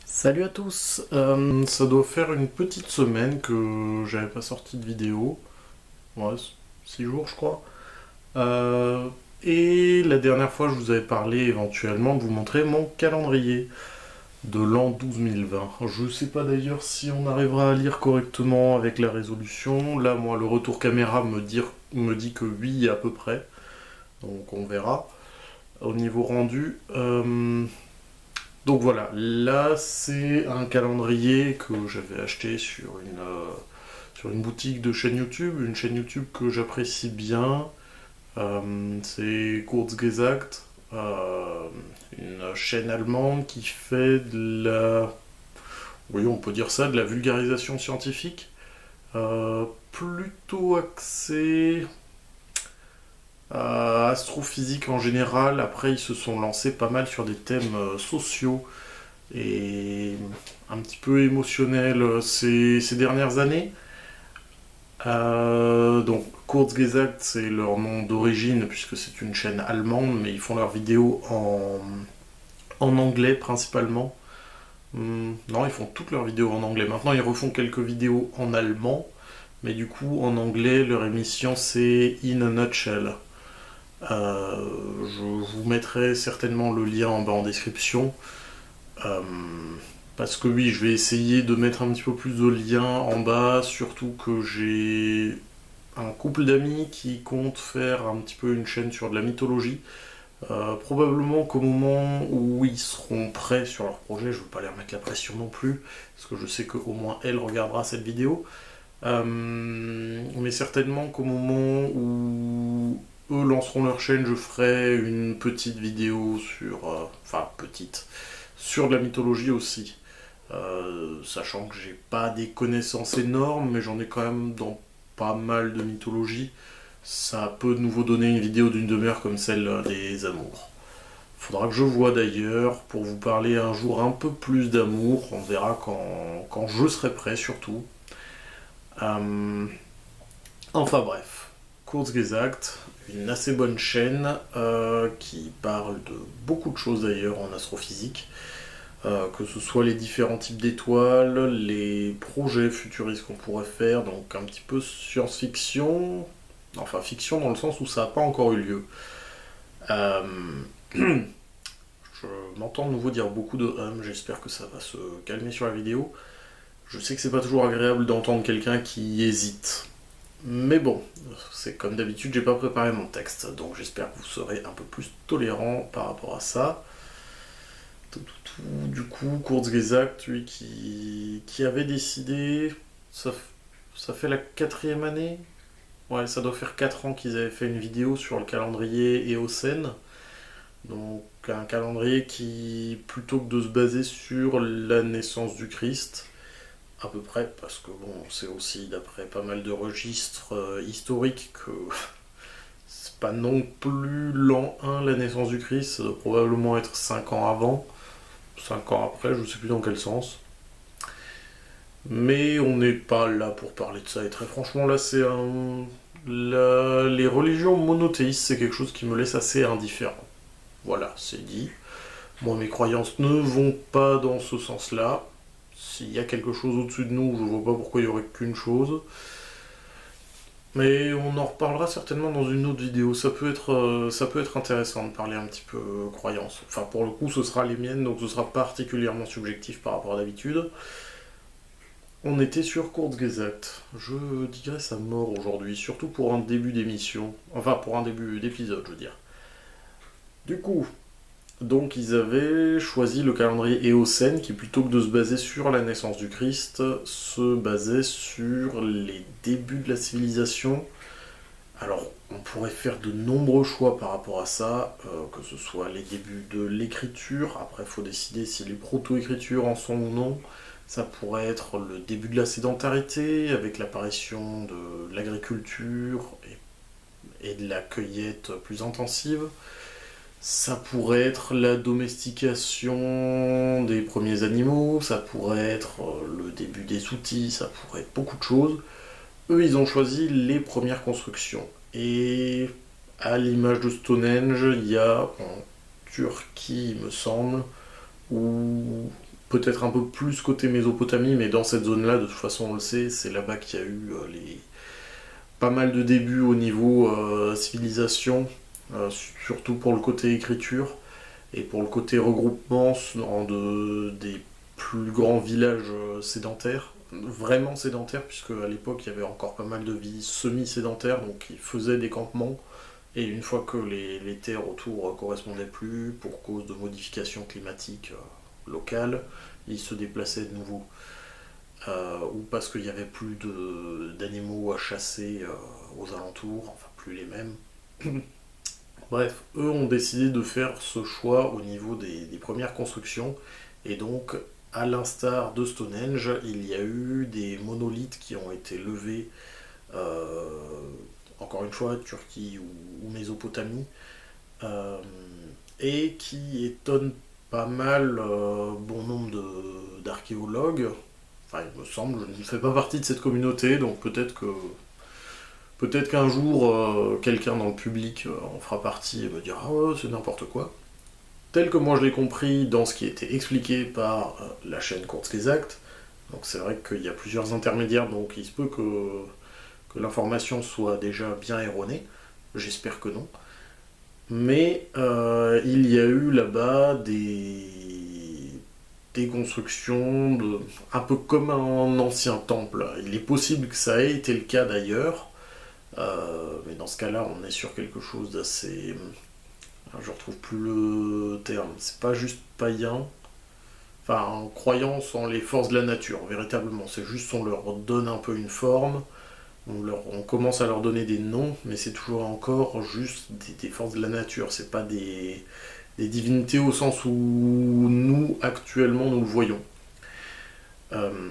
Salut à tous. Ça doit faire une petite semaine que j'avais pas sorti de vidéo. Ouais, 6 jours je crois. Euh, et la dernière fois je vous avais parlé éventuellement de vous montrer mon calendrier de l'an 12020. Je sais pas d'ailleurs si on arrivera à lire correctement avec la résolution. Là moi le retour caméra me dit que oui à peu près. Donc on verra. Au niveau rendu. Donc voilà, là c'est un calendrier que j'avais acheté sur une boutique de chaîne YouTube, une chaîne YouTube que j'apprécie bien. C'est Kurzgesagt, une chaîne allemande qui fait oui on peut dire ça, de la vulgarisation scientifique, plutôt axée à astrophysique en général. Après ils se sont lancés pas mal sur des thèmes sociaux et un petit peu émotionnel ces dernières années. Donc Kurzgesagt, c'est leur nom d'origine puisque c'est une chaîne allemande, mais ils font leurs vidéos en anglais principalement. Non, ils font toutes leurs vidéos en anglais. Maintenant, ils refont quelques vidéos en allemand, mais du coup, en anglais, leur émission c'est In a Nutshell. Je vous mettrai certainement le lien en bas en description. Euh, Parce que oui, je vais essayer de mettre un petit peu plus de liens en bas, surtout que j'ai un couple d'amis qui compte faire un petit peu une chaîne sur de la mythologie. Probablement qu'au moment où ils seront prêts sur leur projet, je ne veux pas leur mettre la pression non plus, parce que je sais qu'au moins elle regardera cette vidéo. Mais certainement qu'au moment où eux lanceront leur chaîne, je ferai une petite vidéo sur... enfin, petite. Sur de la mythologie aussi. Sachant que j'ai pas des connaissances énormes, mais j'en ai quand même dans pas mal de mythologie. Ça peut de nouveau donner une vidéo d'une demi-heure comme celle des amours. Faudra que je vois d'ailleurs pour vous parler un jour un peu plus d'amour. On verra quand je serai prêt surtout. Euh, enfin bref, Kurzgesagt, une assez bonne chaîne qui parle de beaucoup de choses d'ailleurs en astrophysique. Que ce soit les différents types d'étoiles, les projets futuristes qu'on pourrait faire, donc un petit peu science-fiction, enfin fiction dans le sens où ça n'a pas encore eu lieu. Euh, je m'entends de nouveau dire beaucoup de j'espère que ça va se calmer sur la vidéo. Je sais que c'est pas toujours agréable d'entendre quelqu'un qui hésite. Mais bon, c'est comme d'habitude, j'ai pas préparé mon texte, donc j'espère que vous serez un peu plus tolérant par rapport à ça. Du coup, Kurzgesagt, lui, qui avait décidé, ça, ça fait la quatrième année. Ouais, ça doit faire 4 ans qu'ils avaient fait une vidéo sur le calendrier Éocène. Donc un calendrier qui, plutôt que de se baser sur la naissance du Christ, à peu près, parce que bon, c'est aussi d'après pas mal de registres historiques que c'est pas non plus l'an 1 la naissance du Christ, ça doit probablement être 5 ans avant. 5 ans après, je ne sais plus dans quel sens. Mais on n'est pas là pour parler de ça. Et très franchement, là, c'est un. Les religions monothéistes, c'est quelque chose qui me laisse assez indifférent. Voilà, c'est dit. Moi, mes croyances ne vont pas dans ce sens-là. S'il y a quelque chose au-dessus de nous, je vois pas pourquoi il y aurait qu'une chose. Mais on en reparlera certainement dans une autre vidéo. Ça peut être intéressant de parler un petit peu croyances. Enfin, pour le coup, ce sera les miennes, donc ce sera particulièrement subjectif par rapport à d'habitude. On était sur Kurzgesagt. Je digresse à mort aujourd'hui, surtout pour un début d'émission. Enfin, pour un début d'épisode, je veux dire. Du coup, donc ils avaient choisi le calendrier Éocène qui, plutôt que de se baser sur la naissance du Christ, se basait sur les débuts de la civilisation. Alors, on pourrait faire de nombreux choix par rapport à ça, que ce soit les débuts de l'écriture, après il faut décider si les proto-écritures en sont ou non. Ça pourrait être le début de la sédentarité, avec l'apparition de l'agriculture et de la cueillette plus intensive. Ça pourrait être la domestication des premiers animaux, ça pourrait être le début des outils, ça pourrait être beaucoup de choses. Eux, ils ont choisi les premières constructions. Et à l'image de Stonehenge, il y a en Turquie, il me semble, où peut-être un peu plus côté Mésopotamie, mais dans cette zone-là, de toute façon on le sait, c'est là-bas qu'il y a eu pas mal de débuts au niveau civilisation, surtout pour le côté écriture, et pour le côté regroupement des plus grands villages sédentaires, vraiment sédentaires, puisque à l'époque il y avait encore pas mal de vie semi-sédentaire, donc ils faisaient des campements, et une fois que les terres autour correspondaient plus, pour cause de modifications climatiques locales, ils se déplaçaient de nouveau. Ou parce qu'il n'y avait plus d'animaux à chasser aux alentours, enfin plus les mêmes. Bref, eux ont décidé de faire ce choix au niveau des premières constructions, et donc, à l'instar de Stonehenge, il y a eu des monolithes qui ont été levés, euh, encore une fois, Turquie ou Mésopotamie, euh, et qui étonnent pas mal bon nombre d'archéologues. Enfin, il me semble, je ne fais pas partie de cette communauté, donc peut-être qu'un jour, quelqu'un dans le public en fera partie et me dira «Ah ouais, c'est n'importe quoi». Tel que moi je l'ai compris dans ce qui a été expliqué par la chaîne Kurzgesagt, donc c'est vrai qu'il y a plusieurs intermédiaires, donc il se peut que l'information soit déjà bien erronée, j'espère que non. Mais il y a eu là-bas des constructions un peu comme un ancien temple. Il est possible que ça ait été le cas d'ailleurs, mais dans ce cas-là, on est sur quelque chose d'assez. Je retrouve plus le terme. C'est pas juste païen. Enfin, en croyance en les forces de la nature, véritablement. C'est juste on leur donne un peu une forme, on commence à leur donner des noms, mais c'est toujours encore juste des forces de la nature. C'est pas des divinités au sens où nous, actuellement, nous le voyons. Euh,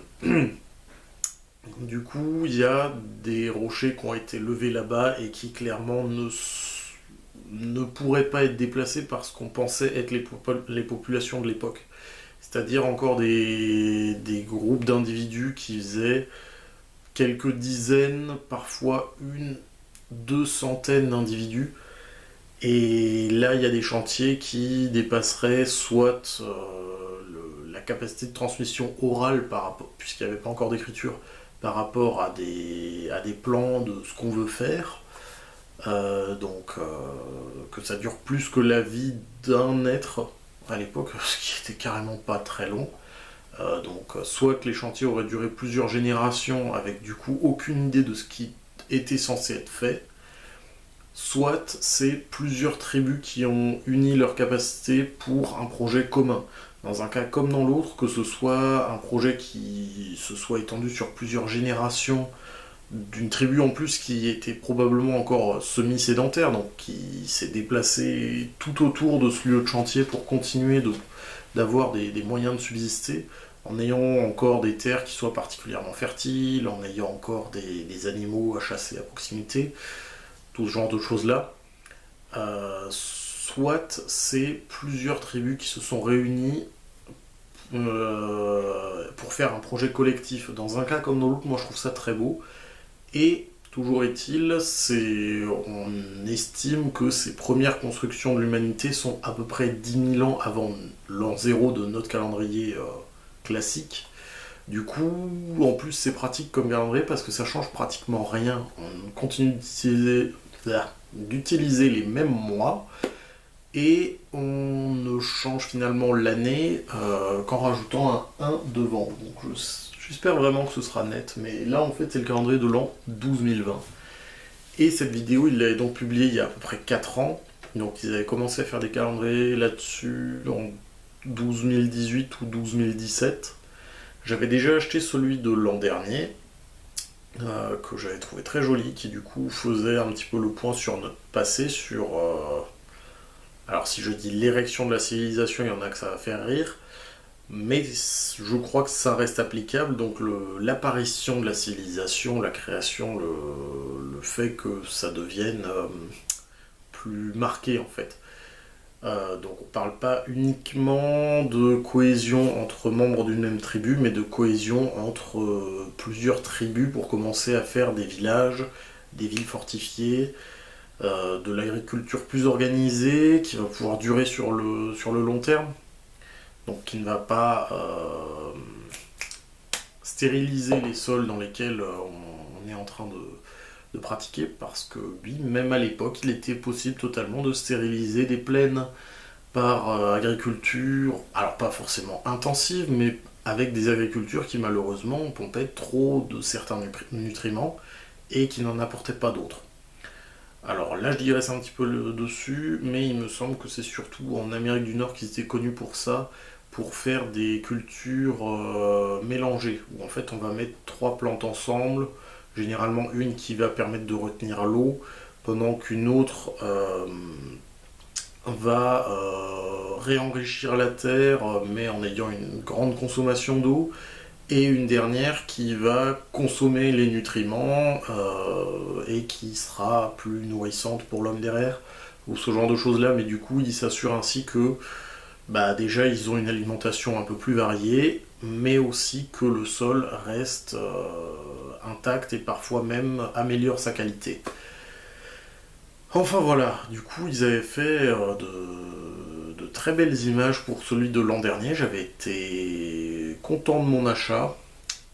Du coup, il y a des rochers qui ont été levés là-bas et qui clairement ne pourraient pas être déplacés parce qu'on pensait être les populations de l'époque. C'est-à-dire encore des groupes d'individus qui faisaient quelques dizaines, parfois une, deux centaines d'individus. Et là, il y a des chantiers qui dépasseraient soit la capacité de transmission orale, puisqu'il n'y avait pas encore d'écriture, par rapport à des plans de ce qu'on veut faire. Que ça dure plus que la vie d'un être à l'époque, ce qui était carrément pas très long. Soit que les chantiers auraient duré plusieurs générations avec du coup aucune idée de ce qui était censé être fait, soit c'est plusieurs tribus qui ont uni leurs capacités pour un projet commun. Dans un cas comme dans l'autre, que ce soit un projet qui se soit étendu sur plusieurs générations, d'une tribu en plus qui était probablement encore semi-sédentaire, donc qui s'est déplacée tout autour de ce lieu de chantier pour continuer d'avoir des moyens de subsister, en ayant encore des terres qui soient particulièrement fertiles, en ayant encore des animaux à chasser à proximité, tout ce genre de choses-là. Soit c'est plusieurs tribus qui se sont réunies pour faire un projet collectif. Dans un cas comme dans l'autre, moi je trouve ça très beau. Et toujours est-il, on estime que ces premières constructions de l'humanité sont à peu près 10 000 ans avant l'an zéro de notre calendrier classique. Du coup, en plus c'est pratique comme calendrier parce que ça change pratiquement rien. On continue d'utiliser les mêmes mois et on ne change finalement l'année qu'en rajoutant un 1 devant. Donc j'espère vraiment que ce sera net, mais là en fait c'est le calendrier de l'an 12020. Et cette vidéo, il l'avait donc publiée il y a à peu près 4 ans, donc ils avaient commencé à faire des calendriers là-dessus en 12018 ou 12017. J'avais déjà acheté celui de l'an dernier, que j'avais trouvé très joli, qui du coup faisait un petit peu le point sur notre passé, sur... alors si je dis l'érection de la civilisation, il y en a que ça va faire rire, mais je crois que ça reste applicable, donc l'apparition de la civilisation, la création, le fait que ça devienne plus marqué en fait. Donc on parle pas uniquement de cohésion entre membres d'une même tribu, mais de cohésion entre plusieurs tribus pour commencer à faire des villages, des villes fortifiées, de l'agriculture plus organisée qui va pouvoir durer sur le long terme. donc qui ne va pas stériliser les sols dans lesquels on est en train de pratiquer, parce que oui, même à l'époque, il était possible totalement de stériliser des plaines par agriculture, alors pas forcément intensive, mais avec des agricultures qui malheureusement pompaient trop de certains nutriments et qui n'en apportaient pas d'autres. Alors là, je digresse un petit peu dessus, mais il me semble que c'est surtout en Amérique du Nord qu'ils étaient connus pour ça, pour faire des cultures mélangées, où en fait on va mettre trois plantes ensemble, généralement une qui va permettre de retenir l'eau, pendant qu'une autre va réenrichir la terre, mais en ayant une grande consommation d'eau, et une dernière qui va consommer les nutriments et qui sera plus nourrissante pour l'homme derrière, ou ce genre de choses là, mais du coup ils s'assurent ainsi que bah, déjà ils ont une alimentation un peu plus variée, mais aussi que le sol reste intact et parfois même améliore sa qualité. Enfin voilà, du coup ils avaient fait de très belles images pour celui de l'an dernier, j'avais été content de mon achat,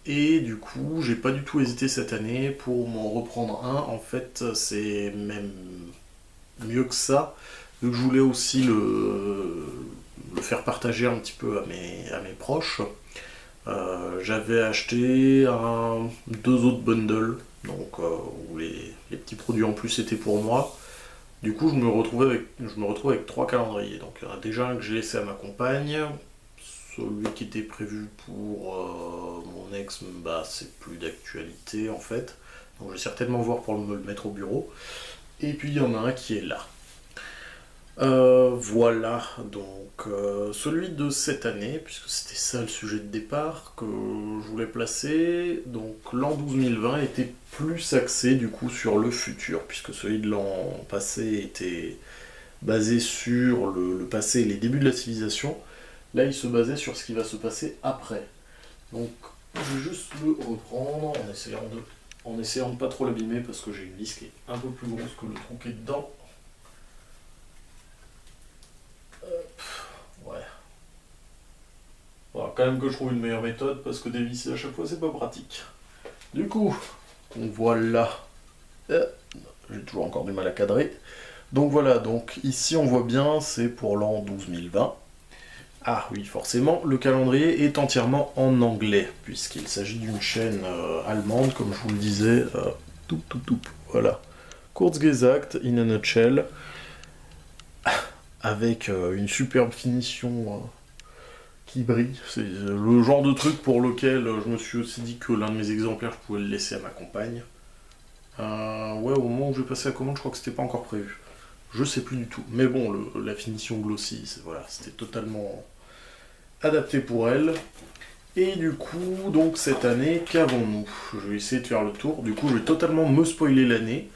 et du coup j'ai pas du tout hésité cette année pour m'en reprendre un, en fait c'est même mieux que ça, vu que je voulais aussi le faire partager un petit peu à mes proches. J'avais acheté deux autres bundles, donc où les petits produits en plus étaient pour moi. Du coup, je me retrouve avec trois calendriers. Donc, il y en a déjà un que j'ai laissé à ma compagne. Celui qui était prévu pour mon ex, bah, c'est plus d'actualité en fait. Donc, je vais certainement voir pour me le mettre au bureau. Et puis, il y en a un qui est là. Voilà, donc celui de cette année, puisque c'était ça le sujet de départ que je voulais placer, donc l'an 12020 était plus axé du coup sur le futur, puisque celui de l'an passé était basé sur le passé et les débuts de la civilisation. Là, il se basait sur ce qui va se passer après. Donc, je vais juste le reprendre en essayant de pas trop l'abîmer, parce que j'ai une vis qui est un peu plus grosse que le trou qui est dedans. Ouais. Faudra quand même que je trouve une meilleure méthode parce que dévisser à chaque fois c'est pas pratique. Du coup, voilà. J'ai toujours encore du mal à cadrer. Donc voilà, donc ici on voit bien, c'est pour l'an 12020. Ah oui, forcément, le calendrier est entièrement en anglais, puisqu'il s'agit d'une chaîne allemande, comme je vous le disais. Voilà. Kurzgesagt, in a nutshell, avec une superbe finition qui brille. C'est le genre de truc pour lequel je me suis aussi dit que l'un de mes exemplaires, je pouvais le laisser à ma compagne. Ouais, au moment où j'ai passé la commande, je crois que c'était pas encore prévu. Je sais plus du tout. Mais bon, la finition glossy, voilà, c'était totalement adapté pour elle. Et du coup, donc cette année, qu'avons-nous? Je vais essayer de faire le tour. Du coup, je vais totalement me spoiler l'année.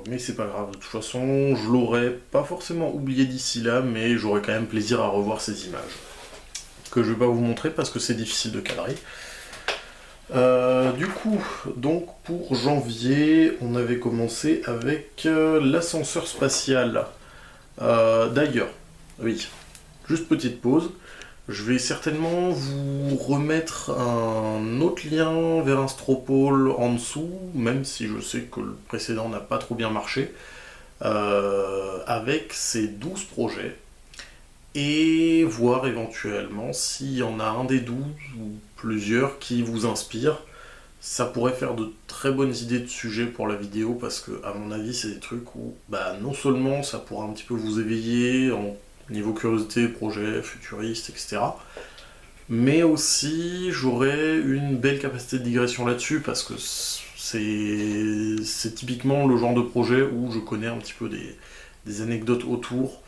Mais c'est pas grave, de toute façon, je l'aurais pas forcément oublié d'ici là, mais j'aurais quand même plaisir à revoir ces images. Que je vais pas vous montrer parce que c'est difficile de cadrer. Du coup, donc pour janvier, on avait commencé avec l'ascenseur spatial. D'ailleurs, oui, juste petite pause. Je vais certainement vous remettre un autre lien vers un Stropole en dessous, même si je sais que le précédent n'a pas trop bien marché, avec ces 12 projets, et voir éventuellement s'il y en a un des 12 ou plusieurs qui vous inspirent. Ça pourrait faire de très bonnes idées de sujets pour la vidéo, parce que à mon avis c'est des trucs où bah, non seulement ça pourra un petit peu vous éveiller en niveau curiosité, projet, futuriste, etc. Mais aussi j'aurai une belle capacité de digression là-dessus, parce que c'est typiquement le genre de projet où je connais un petit peu des anecdotes autour,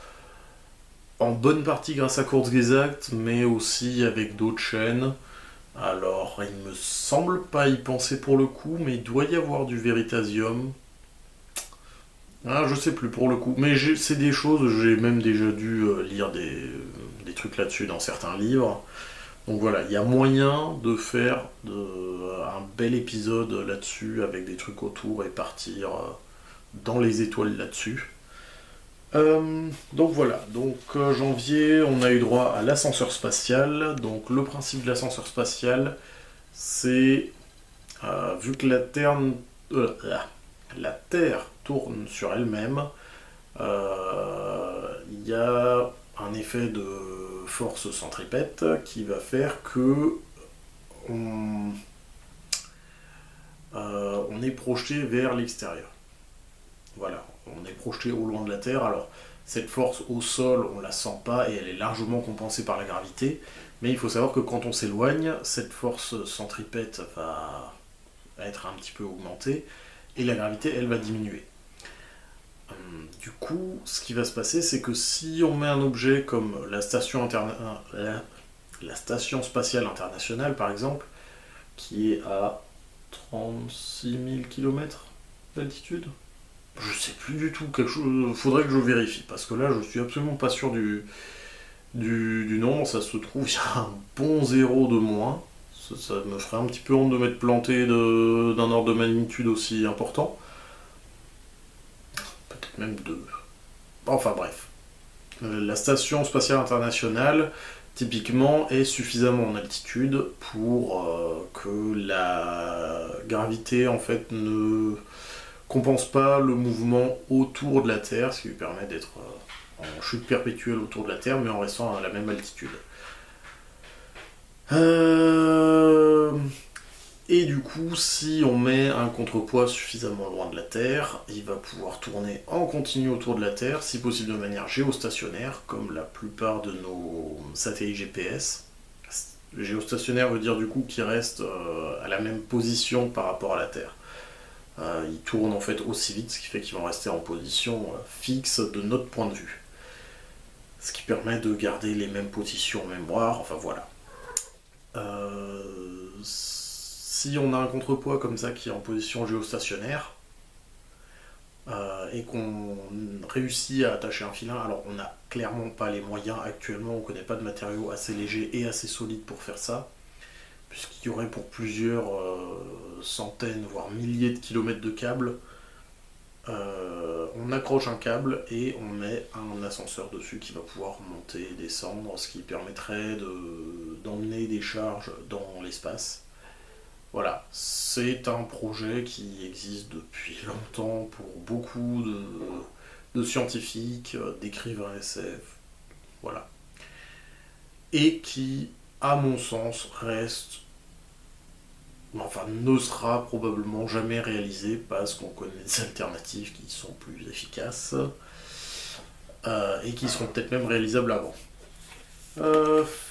en bonne partie grâce à Kurzgesagt, mais aussi avec d'autres chaînes. Alors, il me semble pas y penser pour le coup, mais il doit y avoir du Veritasium. Ah, je sais plus pour le coup. Mais c'est des choses, j'ai même déjà dû lire des trucs là-dessus dans certains livres. Donc voilà, il y a moyen de faire un bel épisode là-dessus avec des trucs autour et partir dans les étoiles là-dessus. Donc voilà, donc janvier, on a eu droit à l'ascenseur spatial. Donc le principe de l'ascenseur spatial, c'est vu que la Terre tourne sur elle-même, il y a un effet de force centripète qui va faire que on, on est projeté vers l'extérieur. Voilà, on est projeté au loin de la Terre. Alors, cette force au sol, on la sent pas et elle est largement compensée par la gravité. Mais il faut savoir que quand on s'éloigne, cette force centripète va être un petit peu augmentée et la gravité, elle, va diminuer. Du coup, ce qui va se passer, c'est que si on met un objet comme la station spatiale internationale, par exemple, qui est à 36 000 km d'altitude, je sais plus du tout, faudrait que je vérifie, parce que là je suis absolument pas sûr du nombre, ça se trouve, il y a un bon zéro de moins, ça me ferait un petit peu honte de m'être planté d'un ordre de magnitude aussi important, peut-être même deux. Enfin bref, la station spatiale internationale, typiquement, est suffisamment en altitude pour que la gravité en fait ne compense pas le mouvement autour de la Terre, ce qui lui permet d'être en chute perpétuelle autour de la Terre, mais en restant à la même altitude. Et du coup, si on met un contrepoids suffisamment loin de la Terre, il va pouvoir tourner en continu autour de la Terre, si possible de manière géostationnaire, comme la plupart de nos satellites GPS. Le géostationnaire veut dire du coup qu'il reste à la même position par rapport à la Terre. Ils tournent en fait aussi vite, ce qui fait qu'ils vont rester en position fixe de notre point de vue. Ce qui permet de garder les mêmes positions en mémoire, enfin voilà. Si on a un contrepoids comme ça qui est en position géostationnaire, et qu'on réussit à attacher un filin, alors on n'a clairement pas les moyens actuellement, on ne connaît pas de matériaux assez légers et assez solides pour faire ça, puisqu'il y aurait pour plusieurs centaines, voire milliers de kilomètres de câbles. On accroche un câble et on met un ascenseur dessus qui va pouvoir monter et descendre, ce qui permettrait d'emmener des charges dans l'espace. Voilà, c'est un projet qui existe depuis longtemps pour beaucoup de scientifiques, d'écrivains SF, voilà. Et qui, à mon sens, reste, enfin, ne sera probablement jamais réalisé parce qu'on connaît des alternatives qui sont plus efficaces et qui seront peut-être même réalisables avant.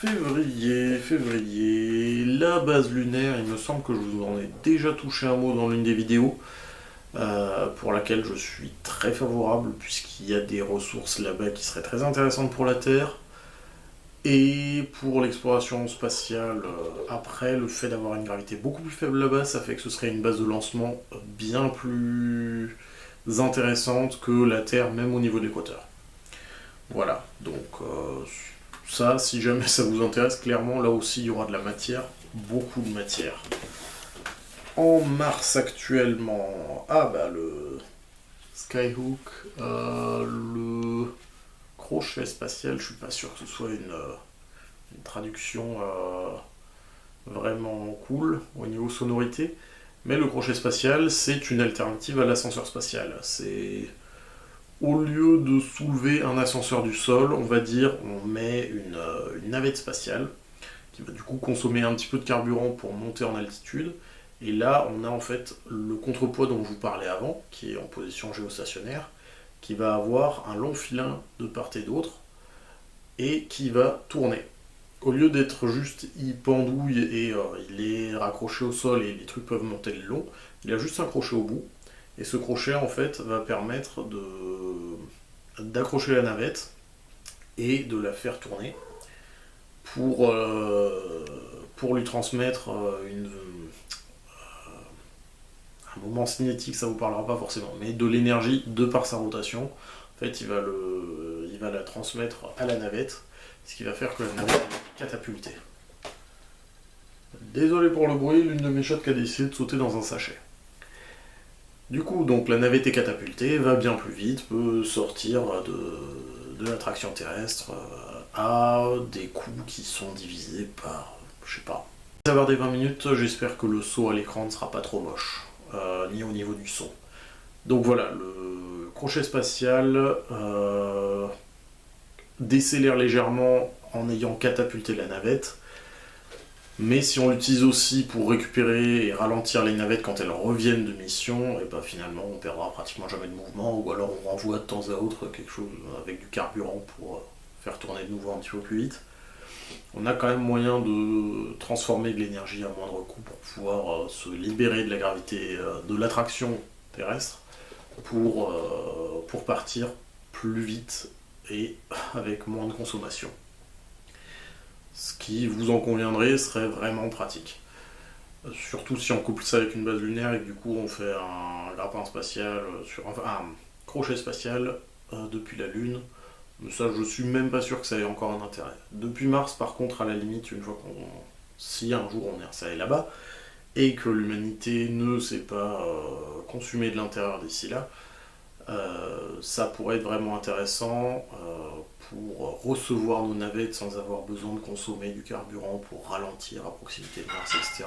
Février, la base lunaire, il me semble que je vous en ai déjà touché un mot dans l'une des vidéos, pour laquelle je suis très favorable, puisqu'il y a des ressources là-bas qui seraient très intéressantes pour la Terre. Et pour l'exploration spatiale, après, le fait d'avoir une gravité beaucoup plus faible là-bas, ça fait que ce serait une base de lancement bien plus intéressante que la Terre, même au niveau de l'équateur. Voilà, donc ça, si jamais ça vous intéresse, clairement, là aussi, il y aura de la matière, beaucoup de matière. En mars actuellement, le Skyhook, le crochet spatial, je suis pas sûr que ce soit une traduction vraiment cool au niveau sonorité, mais le crochet spatial, c'est une alternative à l'ascenseur spatial. C'est au lieu de soulever un ascenseur du sol, on va dire, on met une navette spatiale qui va du coup consommer un petit peu de carburant pour monter en altitude. Et là, on a en fait le contrepoids dont je vous parlais avant, qui est en position géostationnaire, qui va avoir un long filin de part et d'autre, et qui va tourner. Au lieu d'être juste, il pendouille et il est raccroché au sol et les trucs peuvent monter le long, il a juste un crochet au bout. Et ce crochet, en fait, va permettre d'accrocher la navette et de la faire tourner pour lui transmettre un moment cinétique, ça vous parlera pas forcément, mais de l'énergie de par sa rotation. En fait, il va la transmettre à la navette, ce qui va faire que la navette est catapultée. Désolé pour le bruit, l'une de mes chattes qui a décidé de sauter dans un sachet. Du coup, donc la navette est catapultée, va bien plus vite, peut sortir de l'attraction terrestre à des coups qui sont divisés par, je sais pas. Ça va avoir des 20 minutes, j'espère que le saut à l'écran ne sera pas trop moche, ni au niveau du son. Donc voilà, le crochet spatial décélère légèrement en ayant catapulté la navette. Mais si on l'utilise aussi pour récupérer et ralentir les navettes quand elles reviennent de mission, et ben finalement on perdra pratiquement jamais de mouvement, ou alors on renvoie de temps à autre quelque chose avec du carburant pour faire tourner de nouveau un petit peu plus vite. On a quand même moyen de transformer de l'énergie à moindre coût pour pouvoir se libérer de la gravité, de l'attraction terrestre, pour partir plus vite et avec moins de consommation. Ce qui, vous en conviendrez, serait vraiment pratique. Surtout si on couple ça avec une base lunaire et que du coup on fait un grappin spatial, enfin un crochet spatial depuis la Lune. Mais ça, je suis même pas sûr que ça ait encore un intérêt. Depuis Mars, par contre, à la limite, une fois si un jour on est installé là-bas, et que l'humanité ne s'est pas consumée de l'intérieur d'ici là, ça pourrait être vraiment intéressant pour recevoir nos navettes sans avoir besoin de consommer du carburant pour ralentir à proximité de Mars, etc.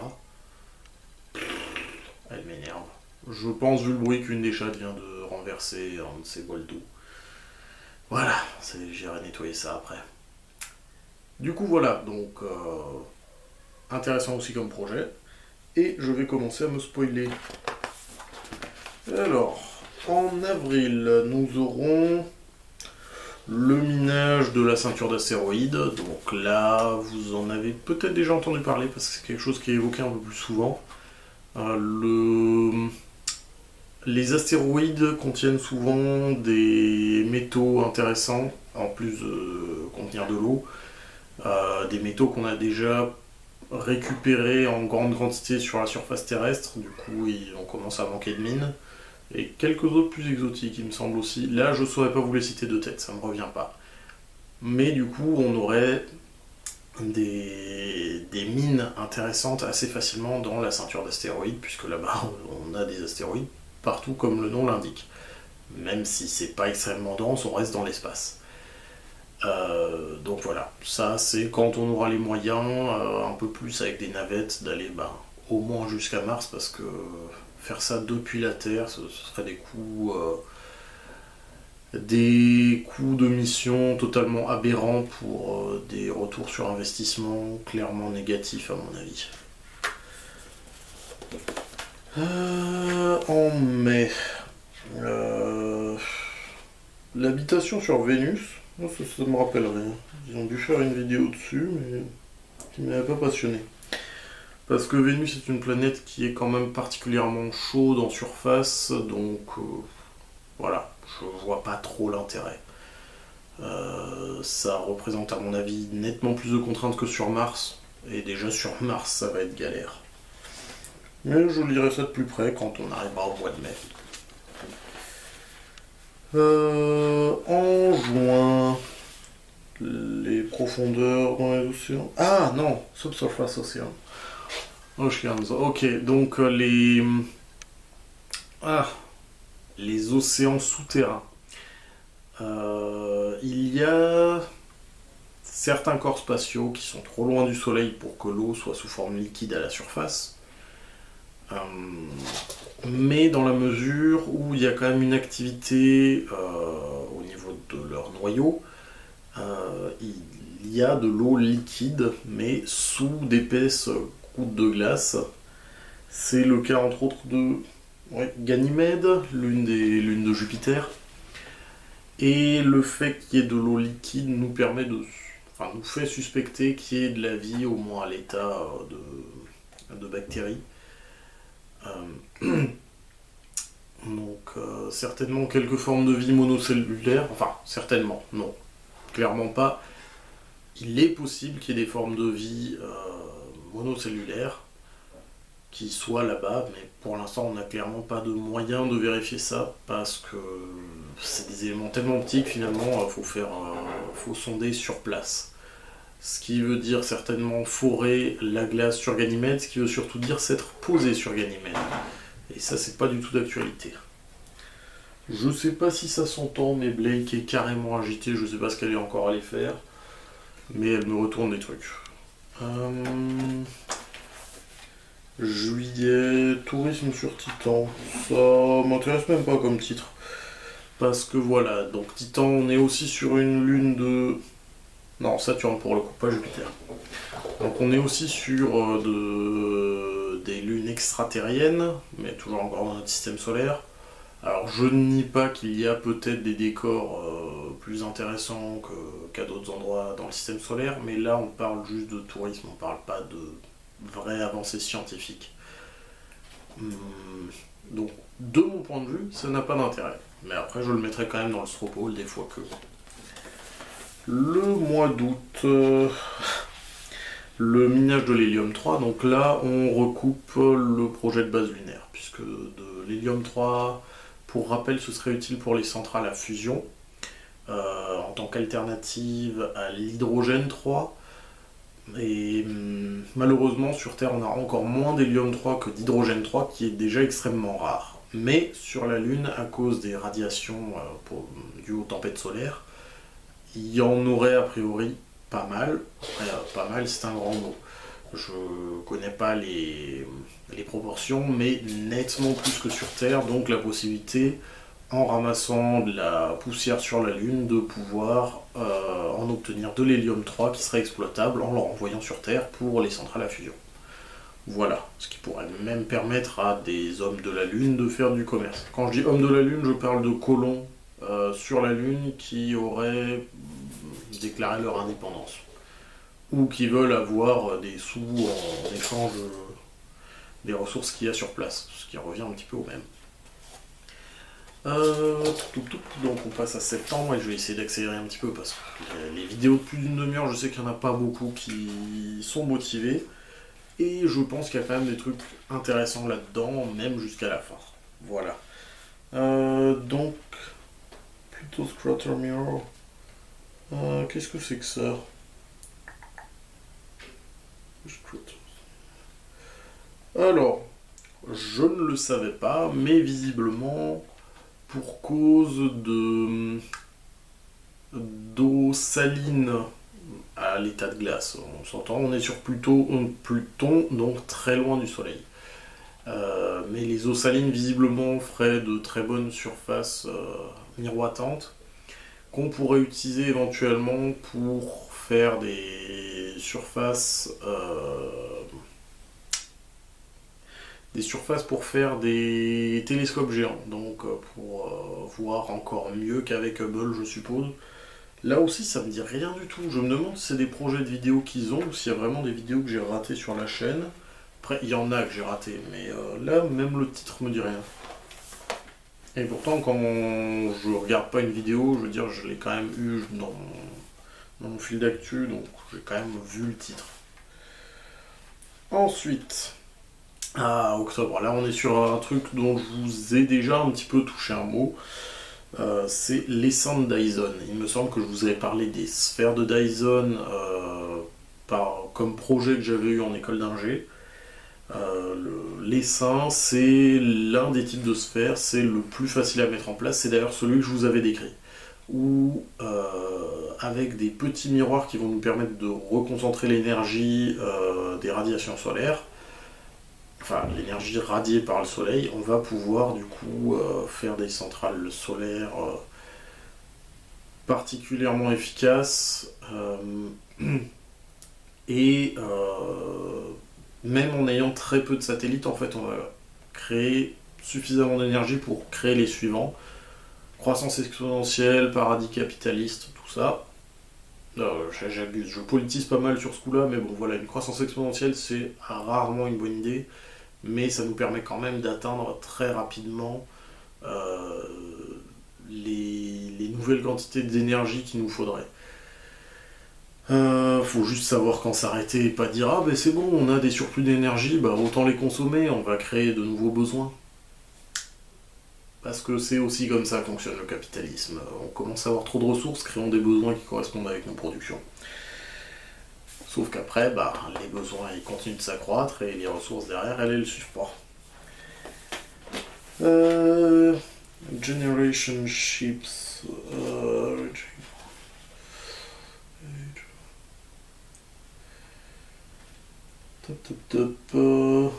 Elle m'énerve. Je pense, vu le bruit, qu'une des chattes vient de renverser un de ses bols d'eau. Voilà, j'irai nettoyer ça après. Du coup, voilà, donc intéressant aussi comme projet. Et je vais commencer à me spoiler. Alors, en avril, nous aurons le minage de la ceinture d'astéroïdes. Donc là, vous en avez peut-être déjà entendu parler parce que c'est quelque chose qui est évoqué un peu plus souvent. Les astéroïdes contiennent souvent des métaux intéressants, en plus de contenir de l'eau. Des métaux qu'on a déjà récupérés en grande quantité sur la surface terrestre. Du coup, on commence à manquer de mines. Et quelques autres plus exotiques, il me semble aussi. Là, je ne saurais pas vous les citer de tête, ça ne me revient pas. Mais du coup, on aurait des mines intéressantes assez facilement dans la ceinture d'astéroïdes, puisque là-bas, on a des astéroïdes partout, comme le nom l'indique. Même si c'est pas extrêmement dense, on reste dans l'espace. Donc voilà, ça c'est quand on aura les moyens, un peu plus avec des navettes, d'aller au moins jusqu'à Mars, parce que faire ça depuis la Terre, ce serait des coûts de mission totalement aberrants pour des retours sur investissement clairement négatifs à mon avis. En mai, l'habitation sur Vénus, ça me rappelle rien. Ils ont dû faire une vidéo dessus, mais qui ne m'avait pas passionné. Parce que Vénus est une planète qui est quand même particulièrement chaude en surface, donc voilà, je vois pas trop l'intérêt. Ça représente à mon avis nettement plus de contraintes que sur Mars, et déjà sur Mars ça va être galère. Mais je lirai ça de plus près quand on arrivera au mois de mai. En juin, les profondeurs dans les océans. Ah non, subsurface océan. Oceans. Ok, donc les océans souterrains. Il y a certains corps spatiaux qui sont trop loin du Soleil pour que l'eau soit sous forme liquide à la surface. Mais dans la mesure où il y a quand même une activité au niveau de leur noyau, il y a de l'eau liquide, mais sous d'épaisses croûtes de glace. C'est le cas entre autres de Ganymède, lune de Jupiter. Et le fait qu'il y ait de l'eau liquide nous fait suspecter qu'il y ait de la vie, au moins à l'état de bactéries. Donc certainement quelques formes de vie monocellulaires, enfin certainement, non, clairement pas. Il est possible qu'il y ait des formes de vie monocellulaires qui soient là-bas, mais pour l'instant on n'a clairement pas de moyen de vérifier ça, parce que c'est des éléments tellement petits que finalement faut sonder sur place. Ce qui veut dire certainement forer la glace sur Ganymède, ce qui veut surtout dire s'être posé sur Ganymède. Et ça, c'est pas du tout d'actualité. Je sais pas si ça s'entend, mais Blake est carrément agitée, je sais pas ce qu'elle est encore allée faire, mais elle me retourne des trucs. Juillet, tourisme sur Titan, ça m'intéresse même pas comme titre. Parce que voilà, donc Titan, on est aussi sur une lune de... Non, Saturne pour le coup, pas Jupiter. Donc on est aussi sur des lunes extraterriennes, mais toujours encore dans notre système solaire. Alors je ne nie pas qu'il y a peut-être des décors plus intéressants qu'à d'autres endroits dans le système solaire, mais là on parle juste de tourisme, on parle pas de vraie avancée scientifique. Donc de mon point de vue, ça n'a pas d'intérêt. Mais après je le mettrai quand même dans le Stropole des fois que... Le mois d'août, le minage de l'hélium 3, donc là on recoupe le projet de base lunaire, puisque de l'hélium 3... Pour rappel, ce serait utile pour les centrales à fusion, en tant qu'alternative à l'hydrogène 3. Et malheureusement, sur Terre, on a encore moins d'hélium 3 que d'hydrogène 3, qui est déjà extrêmement rare. Mais sur la Lune, à cause des radiations dues aux tempêtes solaires, il y en aurait a priori pas mal. Pas mal, c'est un grand mot. Je connais pas les proportions, mais nettement plus que sur Terre, donc la possibilité, en ramassant de la poussière sur la Lune, de pouvoir en obtenir de l'hélium 3 qui serait exploitable en le renvoyant sur Terre pour les centrales à fusion. Voilà, ce qui pourrait même permettre à des hommes de la Lune de faire du commerce. Quand je dis hommes de la Lune, je parle de colons sur la Lune qui auraient déclaré leur indépendance. Ou qui veulent avoir des sous en échange des ressources qu'il y a sur place, ce qui revient un petit peu au même. Donc on passe à septembre et je vais essayer d'accélérer un petit peu parce que les vidéos de plus d'une demi-heure, je sais qu'il n'y en a pas beaucoup qui sont motivés et je pense qu'il y a quand même des trucs intéressants là-dedans, même jusqu'à la fin. Voilà. Donc, plutôt Scrotter Mirror. Qu'est-ce que c'est que ça? Alors, je ne le savais pas, mais visiblement, pour cause d'eau saline à l'état de glace, on s'entend, on est sur Pluton, donc très loin du Soleil. Mais les eaux salines, visiblement, feraient de très bonnes surfaces miroitantes qu'on pourrait utiliser éventuellement pour faire des surfaces pour faire des télescopes géants, donc pour voir encore mieux qu'avec Hubble, je suppose. Là aussi, ça me dit rien du tout. Je me demande si c'est des projets de vidéos qu'ils ont ou s'il y a vraiment des vidéos que j'ai ratées sur la chaîne. Après, il y en a que j'ai ratées, mais là, même le titre me dit rien. Et pourtant, quand je regarde pas une vidéo, je veux dire, je l'ai quand même eu dans mon fil d'actu, donc j'ai quand même vu le titre. Ensuite, à octobre, là on est sur un truc dont je vous ai déjà un petit peu touché un mot. C'est l'essence Dyson. Il me semble que je vous avais parlé des sphères de Dyson comme projet que j'avais eu en école d'ingé. L'essaim, c'est l'un des types de sphères, c'est le plus facile à mettre en place, c'est d'ailleurs celui que je vous avais décrit. Où, avec des petits miroirs qui vont nous permettre de reconcentrer l'énergie des radiations solaires, enfin l'énergie radiée par le soleil, on va pouvoir du coup faire des centrales solaires particulièrement efficaces et même en ayant très peu de satellites, en fait, on va créer suffisamment d'énergie pour créer les suivants. Croissance exponentielle, paradis capitaliste, tout ça. J'abuse, je politise pas mal sur ce coup-là, mais bon, voilà, une croissance exponentielle, c'est rarement une bonne idée, mais ça nous permet quand même d'atteindre très rapidement les nouvelles quantités d'énergie qu'il nous faudrait. Faut juste savoir quand s'arrêter et pas dire ah ben c'est bon, on a des surplus d'énergie, bah autant les consommer, on va créer de nouveaux besoins. Parce que c'est aussi comme ça que fonctionne le capitalisme. On commence à avoir trop de ressources, créons des besoins qui correspondent avec nos productions. Sauf qu'après, les besoins ils continuent de s'accroître et les ressources derrière, elles le suivent pas. Euh, Generation Ships. Top, top, top.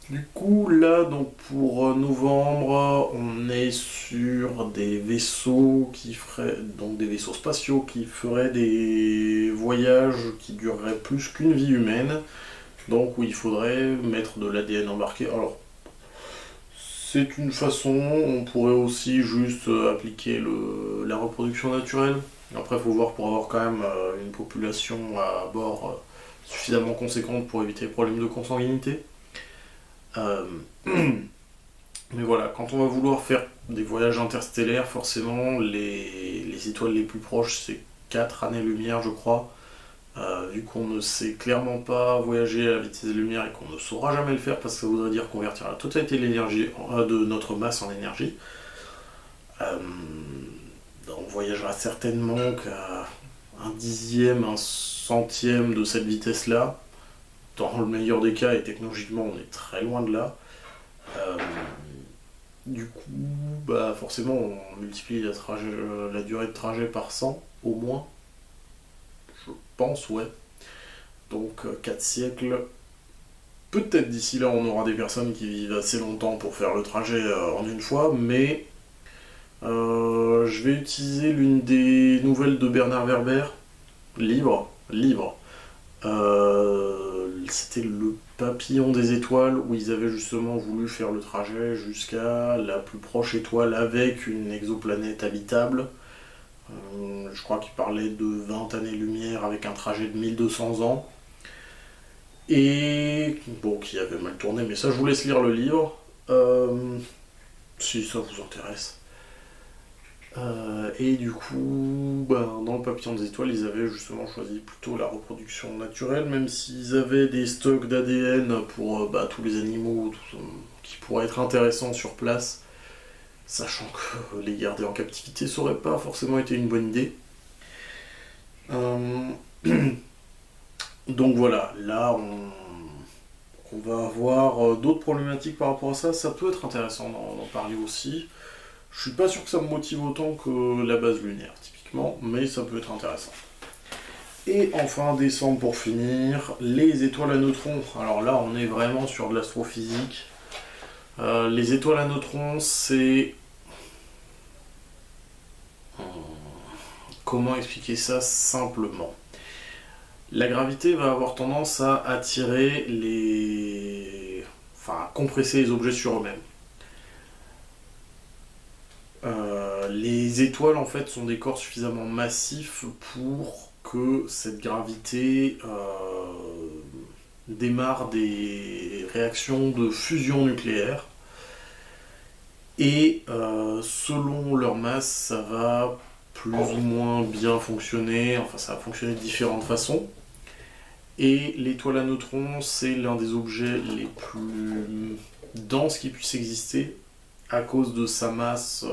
Du coup, là, donc pour novembre, on est sur des vaisseaux qui feraient, donc des vaisseaux spatiaux qui feraient des voyages qui dureraient plus qu'une vie humaine, donc où il faudrait mettre de l'ADN embarqué. Alors, c'est une façon, on pourrait aussi juste appliquer la reproduction naturelle. Après, il faut voir pour avoir quand même une population à bord suffisamment conséquente pour éviter les problèmes de consanguinité. Euh, Mais voilà, quand on va vouloir faire des voyages interstellaires, forcément, les étoiles les plus proches, c'est 4 années-lumière, je crois. Vu qu'on ne sait clairement pas voyager à la vitesse de la lumière et qu'on ne saura jamais le faire parce que ça voudrait dire convertir la totalité de l'énergie, de notre masse en énergie, euh, on voyagera certainement qu'à un dixième, un centième de cette vitesse-là. Dans le meilleur des cas, et technologiquement, on est très loin de là. Euh, Du coup, bah forcément, on multiplie la durée de trajet par 100, au moins. Je pense, ouais. Donc, 4 siècles. Peut-être d'ici là, on aura des personnes qui vivent assez longtemps pour faire le trajet en une fois, mais je vais utiliser l'une des nouvelles de Bernard Werber, Livre. C'était le papillon des étoiles où ils avaient justement voulu faire le trajet jusqu'à la plus proche étoile avec une exoplanète habitable. Je crois qu'il parlait de 20 années-lumière avec un trajet de 1200 ans. Et bon, qui avait mal tourné, mais ça je vous laisse lire le livre. Si ça vous intéresse. Et du coup, ben, dans le papillon des étoiles, ils avaient justement choisi plutôt la reproduction naturelle, même s'ils avaient des stocks d'ADN pour bah, tous les animaux qui pourraient être intéressants sur place, sachant que les garder en captivité, ça aurait pas forcément été une bonne idée. Euh, Donc voilà, là on va avoir d'autres problématiques par rapport à ça, ça peut être intéressant d'en parler aussi. Je suis pas sûr que ça me motive autant que la base lunaire, typiquement, mais ça peut être intéressant. Et enfin, décembre pour finir, les étoiles à neutrons. Alors là, on est vraiment sur de l'astrophysique. Les étoiles à neutrons, c'est... Comment expliquer ça simplement? La gravité va avoir tendance à attirer enfin, à compresser les objets sur eux-mêmes. Les étoiles en fait sont des corps suffisamment massifs pour que cette gravité démarre des réactions de fusion nucléaire et selon leur masse ça va plus ou moins bien fonctionner, enfin ça va fonctionner de différentes façons. Et l'étoile à neutrons c'est l'un des objets les plus denses qui puisse exister à cause de sa masse.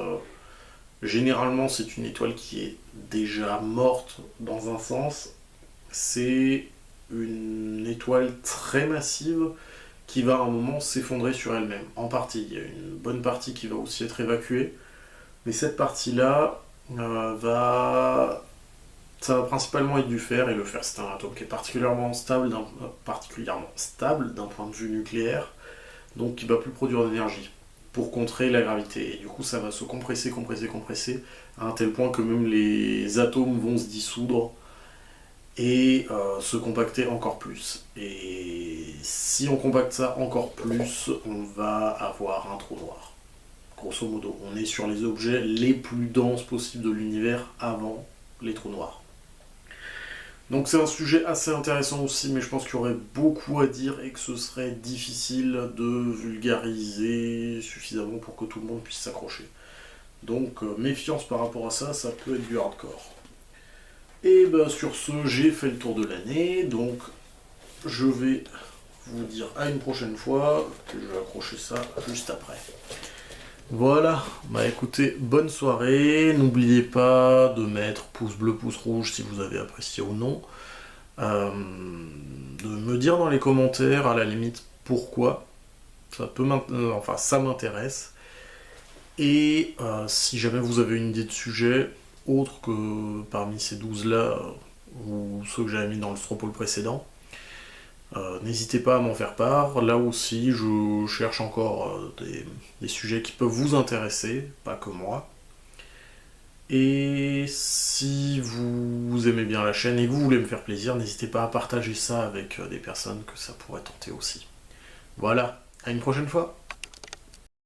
Généralement, c'est une étoile qui est déjà morte dans un sens. C'est une étoile très massive qui va à un moment s'effondrer sur elle-même. En partie, il y a une bonne partie qui va aussi être évacuée. Mais cette partie-là ça va principalement être du fer, et le fer c'est un atome qui est particulièrement stable d'un point de vue nucléaire, donc qui ne va plus produire d'énergie pour contrer la gravité. Et du coup, ça va se compresser, à un tel point que même les atomes vont se dissoudre et se compacter encore plus. Et si on compacte ça encore plus, on va avoir un trou noir. Grosso modo, on est sur les objets les plus denses possibles de l'univers avant les trous noirs. Donc c'est un sujet assez intéressant aussi, mais je pense qu'il y aurait beaucoup à dire et que ce serait difficile de vulgariser suffisamment pour que tout le monde puisse s'accrocher. Donc méfiance par rapport à ça, ça peut être du hardcore. Et bah sur ce, j'ai fait le tour de l'année, donc je vais vous dire à une prochaine fois, que je vais accrocher ça juste après. Voilà, bah écoutez, bonne soirée, n'oubliez pas de mettre pouce bleu, pouce rouge si vous avez apprécié ou non, de me dire dans les commentaires à la limite pourquoi, enfin ça m'intéresse. Et si jamais vous avez une idée de sujet, autre que parmi ces 12 là, ou ceux que j'avais mis dans le stropole précédent, n'hésitez pas à m'en faire part. Là aussi, je cherche encore des sujets qui peuvent vous intéresser, pas que moi. Et si vous aimez bien la chaîne et que vous voulez me faire plaisir, n'hésitez pas à partager ça avec des personnes que ça pourrait tenter aussi. Voilà, à une prochaine fois.